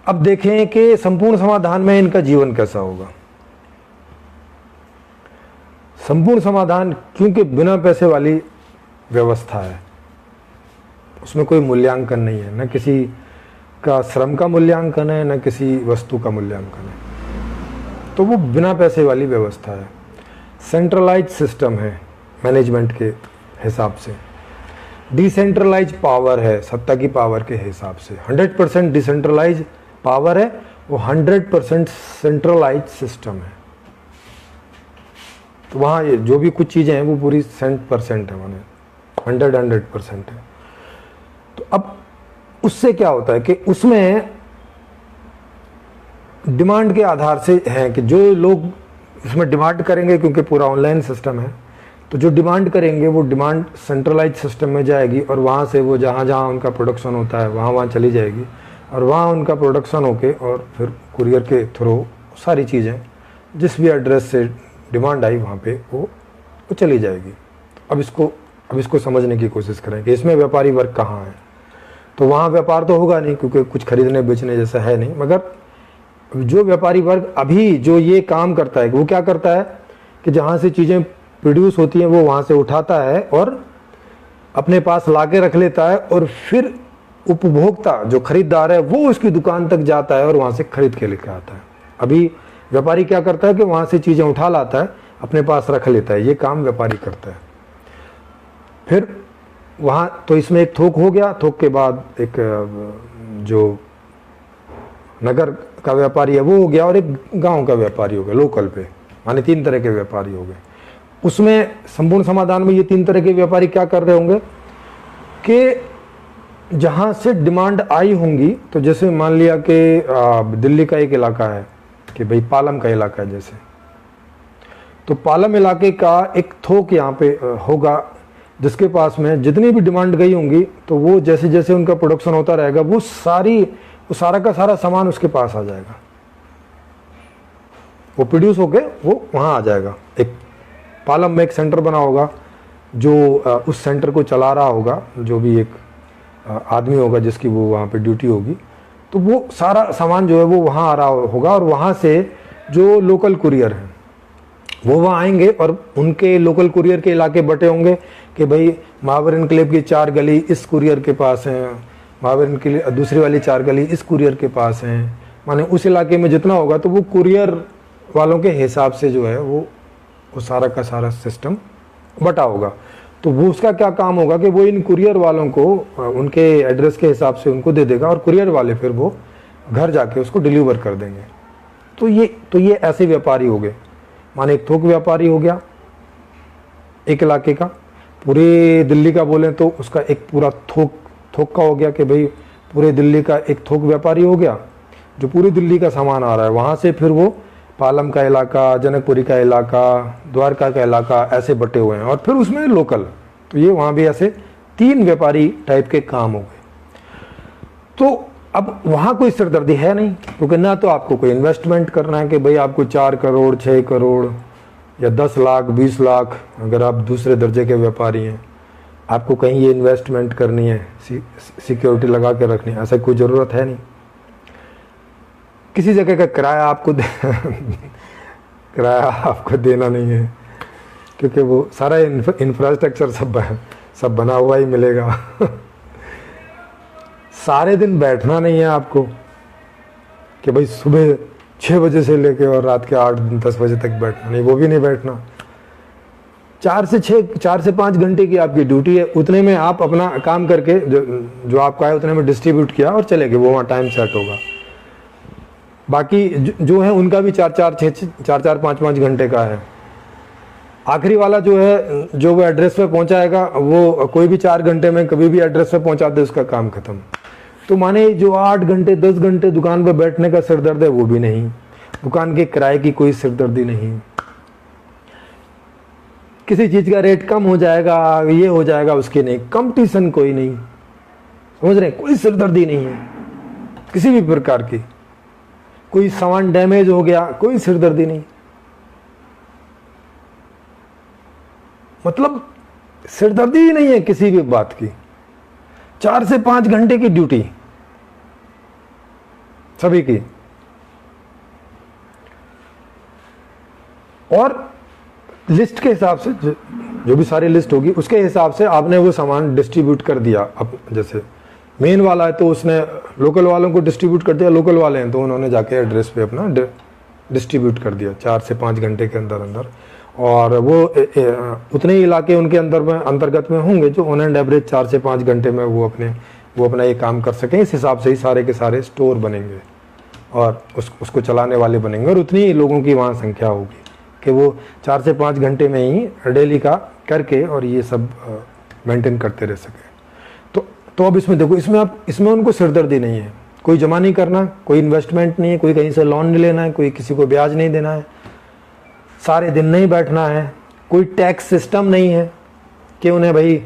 अब देखें कि संपूर्ण समाधान में इनका जीवन कैसा होगा। संपूर्ण समाधान क्योंकि बिना पैसे वाली व्यवस्था है, उसमें कोई मूल्यांकन नहीं है, न किसी का श्रम का मूल्यांकन है, न किसी वस्तु का मूल्यांकन है, तो वो बिना पैसे वाली व्यवस्था है। सेंट्रलाइज सिस्टम है मैनेजमेंट के हिसाब से, डिसेंट्रलाइज पावर है सत्ता की पावर के हिसाब से। 100% डिसेंट्रलाइज पावर है, वो 100% सेंट्रलाइज सिस्टम है। तो वहाँ ये जो भी कुछ चीज़ें हैं वो पूरी 100% है, माने 100% है। तो अब उससे क्या होता है कि उसमें डिमांड के आधार से है कि जो लोग इसमें डिमांड करेंगे, क्योंकि पूरा ऑनलाइन सिस्टम है, तो जो डिमांड करेंगे वो डिमांड सेंट्रलाइज सिस्टम में जाएगी और वहाँ से वो जहाँ जहाँ उनका प्रोडक्शन होता है वहाँ चली जाएगी और वहाँ उनका प्रोडक्शन होके और फिर कुरियर के थ्रू सारी चीज़ें जिस भी एड्रेस से डिमांड आई वहाँ पे वो चली जाएगी। अब इसको समझने की कोशिश करें कि इसमें व्यापारी वर्ग कहाँ है। तो वहाँ व्यापार तो होगा नहीं क्योंकि कुछ खरीदने बेचने जैसा है नहीं, मगर जो व्यापारी वर्ग अभी जो ये काम करता है वो क्या करता है कि जहाँ से चीज़ें प्रोड्यूस होती हैं वो वहाँ से उठाता है और अपने पास ला के रख लेता है और फिर उपभोक्ता जो खरीदार है वो उसकी दुकान तक जाता है और वहाँ से खरीद के लेकर आता है। अभी व्यापारी क्या करता है कि वहाँ से चीज़ें उठा लाता है, अपने पास रख लेता है, ये काम व्यापारी करता है। फिर वहाँ तो इसमें एक थोक हो गया, थोक के बाद एक जो नगर का व्यापारी है वो हो गया और एक गांव का व्यापारी हो गया, लोकल पे, माने 3 तरह के व्यापारी हो गए। उसमें संपूर्ण समाधान में ये 3 तरह के व्यापारी क्या कर रहे होंगे कि जहाँ से डिमांड आई होंगी, तो जैसे मान लिया कि दिल्ली का एक इलाका है कि भाई पालम का इलाका है जैसे, तो पालम इलाके का एक थोक यहाँ पे होगा जिसके पास में जितनी भी डिमांड गई होंगी तो वो जैसे जैसे उनका प्रोडक्शन होता रहेगा वो सारा का सारा सामान उसके पास आ जाएगा, वो प्रोड्यूस होके वो वहाँ आ जाएगा। एक पालम में एक सेंटर बना होगा जो उस सेंटर को चला रहा होगा, जो भी एक आदमी होगा जिसकी वो वहाँ पे ड्यूटी होगी, तो वो सारा सामान जो है वो वहाँ आ रहा होगा और वहाँ से जो लोकल कुरियर हैं वो वहाँ आएंगे और उनके लोकल कुरियर के इलाके बटे होंगे कि भाई महावर एन्क्लेव की 4 गली इस कुरियर के पास हैं, महावर एन्क्लेव दूसरी वाली 4 गली इस कुरियर के पास हैं, माने उस इलाके में जितना होगा तो वो कुरियर वालों के हिसाब से जो है वो सारा का सारा सिस्टम बटा होगा। तो वो उसका क्या काम होगा कि वो इन कुरियर वालों को उनके एड्रेस के हिसाब से उनको दे देगा और कुरियर वाले फिर वो घर जाके उसको डिलीवर कर देंगे। तो ये ऐसे व्यापारी हो गए, माने एक थोक व्यापारी हो गया एक इलाके का, पूरे दिल्ली का बोलें तो उसका एक पूरा थोक का हो गया कि भाई पूरे दिल्ली का एक थोक व्यापारी हो गया जो पूरी दिल्ली का सामान आ रहा है। वहाँ से फिर वो पालम का इलाका, जनकपुरी का इलाका, द्वारका का इलाका ऐसे बटे हुए हैं और फिर उसमें लोकल, तो ये वहाँ भी ऐसे 3 व्यापारी टाइप के काम हो गए। तो अब वहाँ कोई सिरदर्दी है नहीं, क्योंकि ना तो आपको कोई इन्वेस्टमेंट करना है कि भाई आपको 4 करोड़ 6 करोड़ या 10 लाख 20 लाख, अगर आप दूसरे दर्जे के व्यापारी हैं आपको कहीं ये इन्वेस्टमेंट करनी है, सिक्योरिटी लगा के रखनी है, ऐसा कोई ज़रूरत है नहीं। किसी जगह का किराया आपको देना नहीं है, क्योंकि वो सारा इंफ्रास्ट्रक्चर सब बना हुआ ही मिलेगा। सारे दिन बैठना नहीं है आपको कि भाई सुबह 6 बजे से लेके और रात के 8-10 बजे तक बैठना नहीं, वो भी नहीं बैठना। 4 से 5 घंटे की आपकी ड्यूटी है, उतने में आप अपना काम करके जो आपका है उतने में डिस्ट्रीब्यूट किया और चले गए, वो वहाँ टाइम सेट होगा। बाकी जो है उनका भी 4-4 5-5 घंटे का है। आखिरी वाला जो है जो वो एड्रेस पे पहुंचाएगा वो कोई भी 4 घंटे में कभी भी एड्रेस पे पहुंचा दे उसका काम खत्म। तो माने जो 8 घंटे 10 घंटे दुकान पे बैठने का सिरदर्द है वो भी नहीं, दुकान के किराए की कोई सिरदर्दी नहीं, किसी चीज़ का रेट कम हो जाएगा ये हो जाएगा उसकी नहीं, कंपटीशन कोई नहीं, समझ रहे हैं, कोई सिरदर्दी नहीं है किसी भी प्रकार की। कोई सामान डैमेज हो गया कोई सिरदर्दी नहीं, मतलब सिरदर्दी ही नहीं है किसी भी बात की। 4 से 5 घंटे की ड्यूटी, सभी की। और लिस्ट के हिसाब से जो भी सारी लिस्ट होगी उसके हिसाब से आपने वो सामान डिस्ट्रीब्यूट कर दिया। अब जैसे मेन वाला है तो उसने लोकल वालों को डिस्ट्रीब्यूट कर दिया, लोकल वाले हैं तो उन्होंने जाके एड्रेस पे अपना डिस्ट्रीब्यूट कर दिया 4 से 5 घंटे के अंदर अंदर। और वो उतने ही इलाके उनके अंतर्गत में होंगे जो ऑन एंड एवरेज 4 से 5 घंटे में वो अपना ये काम कर सकें। इस हिसाब से ही सारे के सारे स्टोर बनेंगे और उसको चलाने वाले बनेंगे, और उतनी ही लोगों की वहाँ संख्या होगी कि वो 4 से 5 घंटे में ही डेली का करके और ये सब मेंटेन करते रह सकें। तो अब इसमें देखो, इसमें उनको सिरदर्दी नहीं है, कोई जमा नहीं करना, कोई इन्वेस्टमेंट नहीं है, कोई कहीं से लोन नहीं लेना है, कोई किसी को ब्याज नहीं देना है, सारे दिन नहीं बैठना है, कोई टैक्स सिस्टम नहीं है कि उन्हें भाई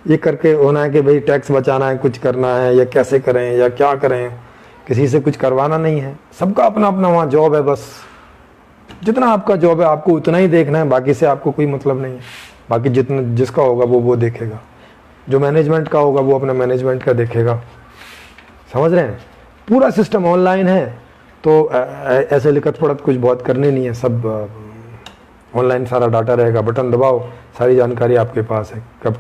ये करके होना है कि भाई टैक्स बचाना है, कुछ करना है या कैसे करें या क्या करें, किसी से कुछ करवाना नहीं है। सबका अपना अपना वहाँ जॉब है, बस जितना आपका जॉब है आपको उतना ही देखना है, बाकी से आपको कोई मतलब नहीं है। बाकी जितना जिसका होगा वो देखेगा, जो मैनेजमेंट का होगा वो अपना मैनेजमेंट का देखेगा। समझ रहे हैं? पूरा सिस्टम ऑनलाइन है, तो ऐसे लिखत पढ़त कुछ बहुत करने नहीं है, सब ऑनलाइन सारा डाटा रहेगा, बटन दबाओ सारी जानकारी आपके पास है, कब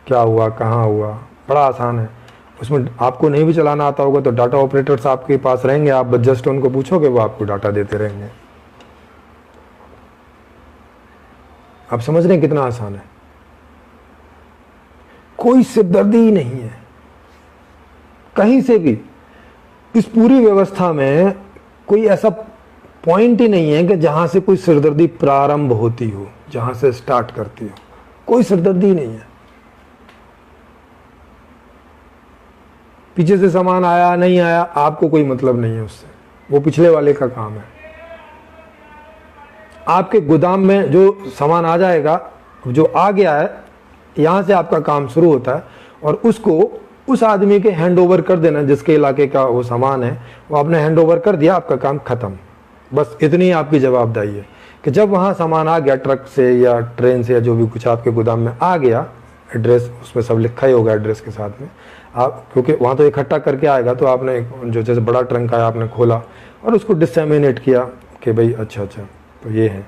क्या हुआ, कहाँ हुआ, बड़ा आसान है। उसमें आपको नहीं भी चलाना आता होगा तो डाटा ऑपरेटर्स आपके पास रहेंगे, आप जस्ट उनको पूछोगे वो आपको डाटा देते रहेंगे। आप समझ रहे हैं कितना आसान है? कोई सिरदर्दी ही नहीं है कहीं से भी। इस पूरी व्यवस्था में कोई ऐसा पॉइंट ही नहीं है कि जहां से कोई सिरदर्दी प्रारंभ होती हो, जहां से स्टार्ट करती हो, कोई सिरदर्दी ही नहीं है। पीछे से सामान आया नहीं आया आपको कोई मतलब नहीं है उससे, वो पिछले वाले का काम है। आपके गोदाम में जो सामान आ जाएगा, जो आ गया है, यहां से आपका काम शुरू होता है और उसको उस आदमी के हैंड ओवर कर देना जिसके इलाके का वो सामान है, वो आपने हैंड ओवर कर दिया, आपका काम खत्म। बस इतनी आपकी जवाबदारी है कि जब वहाँ सामान आ गया ट्रक से या ट्रेन से या जो भी कुछ आपके गोदाम में आ गया, एड्रेस उसमें सब लिखा ही होगा एड्रेस के साथ में, आप क्योंकि वहाँ तो इकट्ठा करके आएगा, तो आपने जो जैसे बड़ा ट्रंक आया आपने खोला और उसको डिसमिनेट किया कि भाई अच्छा तो ये है,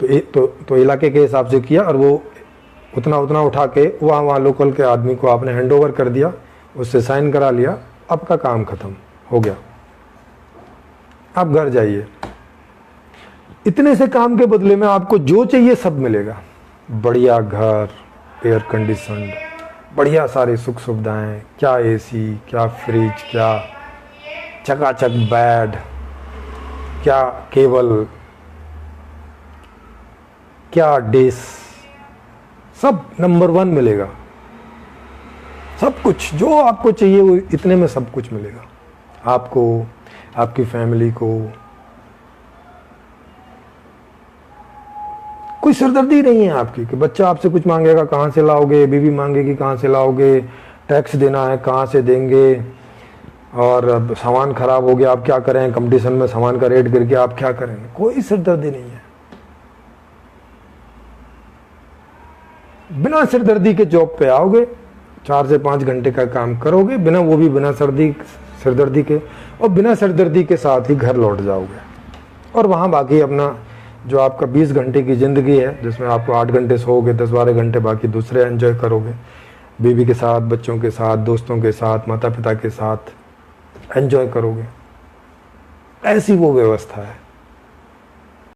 तो इलाके के हिसाब से किया और वो उतना उठा के वहाँ लोकल के आदमी को आपने हैंड ओवर कर दिया, उससे साइन करा लिया, आपका काम खत्म हो गया, आप घर जाइए। इतने से काम के बदले में आपको जो चाहिए सब मिलेगा। बढ़िया घर, एयर कंडीशनड, बढ़िया सारी सुख सुविधाएं, क्या एसी, क्या फ्रिज, क्या चकाचक बेड, क्या केबल, क्या डिश, सब नंबर 1 मिलेगा। सब कुछ जो आपको चाहिए वो इतने में सब कुछ मिलेगा आपको, आपकी फैमिली को। कोई सिरदर्दी नहीं है आपकी कि बच्चा आपसे कुछ मांगेगा कहाँ से लाओगे, बीवी मांगेगी कहाँ से लाओगे, टैक्स देना है कहाँ से देंगे, और सामान खराब हो गया आप क्या करें, कंपटीशन में सामान का रेट गिर गया आप क्या करें। कोई सिरदर्दी नहीं है। बिना सिरदर्दी के जॉब पे आओगे, 4 से 5 घंटे का काम करोगे, बिना सिरदर्दी के, और बिना सिरदर्दी के साथ ही घर लौट जाओगे। और वहाँ बाकी अपना जो आपका 20 घंटे की ज़िंदगी है, जिसमें आपको 8 घंटे सोओगे, 10-12 घंटे बाकी दूसरे एंजॉय करोगे, बीवी के साथ, बच्चों के साथ, दोस्तों के साथ, माता पिता के साथ एंजॉय करोगे। ऐसी वो व्यवस्था है।